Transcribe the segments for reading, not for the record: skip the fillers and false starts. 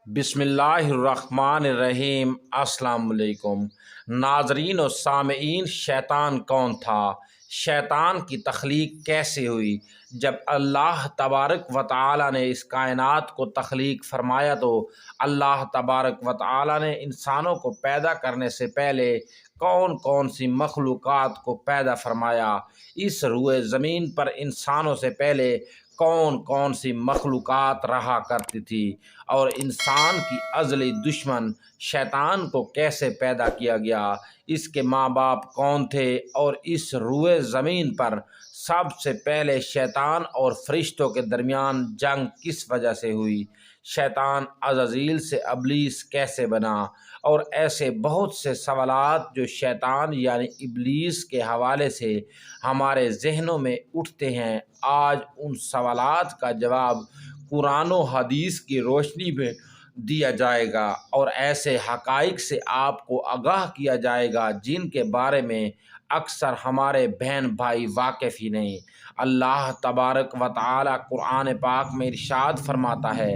बिस्मिल्लाहिर्रहमानिर्रहीम। अस्सलाम वालेकुम नाजरीन और सामईन। शैतान कौन था? शैतान की तख्लीक कैसे हुई? जब अल्लाह तबारक व तआला ने इस कायनात को तख्लीक फरमाया तो अल्लाह तबारक व तआला ने इंसानों को पैदा करने से पहले कौन कौन सी मखलूक़ात को पैदा फरमाया। इस रुए ज़मीन पर इंसानों से पहले कौन कौन सी मखलूक़ात रहा करती थी और इंसान की अज़ली दुश्मन शैतान को कैसे पैदा किया गया, इसके माँ बाप कौन थे और इस रुए ज़मीन पर सबसे पहले शैतान और फरिश्तों के दरमियान जंग किस वजह से हुई, शैतान अज़ाज़ील से इब्लीस कैसे बना, और ऐसे बहुत से सवालात जो शैतान यानी इब्लीस के हवाले से हमारे जहनों में उठते हैं। आज उन सवालात का जवाब कुरान व हदीस की रोशनी में दिया जाएगा और ऐसे हक़ाइक़ से आपको आगाह किया जाएगा जिनके बारे में अक्सर हमारे बहन भाई वाकिफ़ ही नहीं। अल्लाह तबारक व तआला कुरान पाक में इरशाद फरमाता है,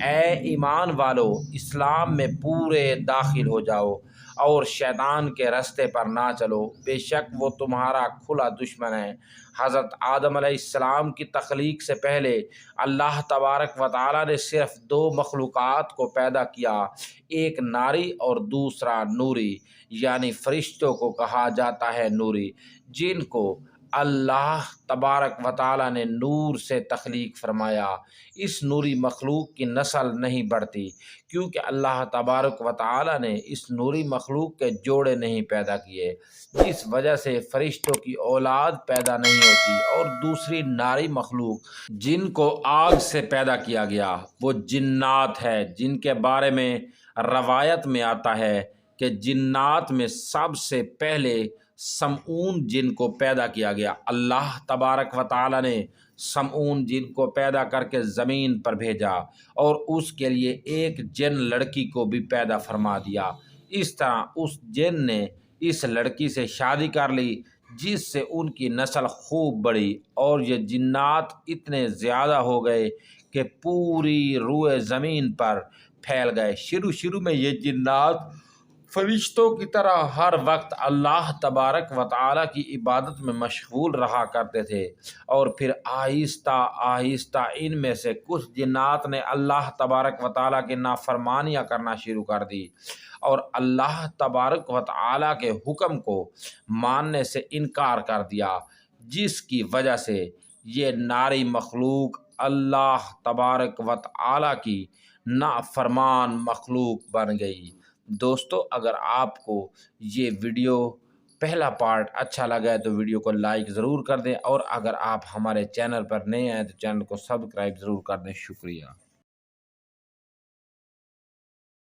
ए ईमान वालो, इस्लाम में पूरे दाखिल हो जाओ और शैतान के रास्ते पर ना चलो, बेशक वो तुम्हारा खुला दुश्मन है। हज़रत आदम अलैहिस्सलाम की तख्लीक से पहले अल्लाह तबारक व तआला ने सिर्फ दो मखलूक़ात को पैदा किया, एक नारी और दूसरा नूरी, यानी फरिश्तों को कहा जाता है नूरी, जिनको अल्लाह तबारक व तआला ने नूर से तख्लीक फरमाया। इस नूरी मखलूक की नस्ल नहीं बढ़ती क्योंकि अल्लाह तबारक व तआला ने इस नूरी मखलूक के जोड़े नहीं पैदा किए, जिस वजह से फरिश्तों की औलाद पैदा नहीं होती। और दूसरी नारी मखलूक जिनको आग से पैदा किया गया वो जिन्नात है, जिनके बारे में रवायत में आता है कि जिन्नात में सबसे पहले समऊन जिन को पैदा किया गया। अल्लाह तबारक व तआला ने समऊन जिन को पैदा करके ज़मीन पर भेजा और उसके लिए एक जिन लड़की को भी पैदा फरमा दिया। इस तरह उस जिन ने इस लड़की से शादी कर ली जिससे उनकी नस्ल खूब बढ़ी और ये जिन्नात इतने ज़्यादा हो गए कि पूरी रुए ज़मीन पर फैल गए। शुरू में ये जिन्नात फरिश्तों की तरह हर वक्त अल्लाह तबारक व तआला की इबादत में मशगूल रहा करते थे और फिर आहिस्ता आहिस्ता इनमें से कुछ जिन्नात ने अल्लाह तबारक व तआला की नाफरमानियाँ करना शुरू कर दी और अल्लाह तबारक व तआला के हुक्म को मानने से इनकार कर दिया, जिसकी वजह से ये नारी मखलूक अल्लाह तबारक व तआला की नाफरमान मखलूक बन गई। दोस्तों, अगर आपको ये वीडियो पहला पार्ट अच्छा लगा है तो वीडियो को लाइक ज़रूर कर दें और अगर आप हमारे चैनल पर नए हैं तो चैनल को सब्सक्राइब ज़रूर कर दें। शुक्रिया।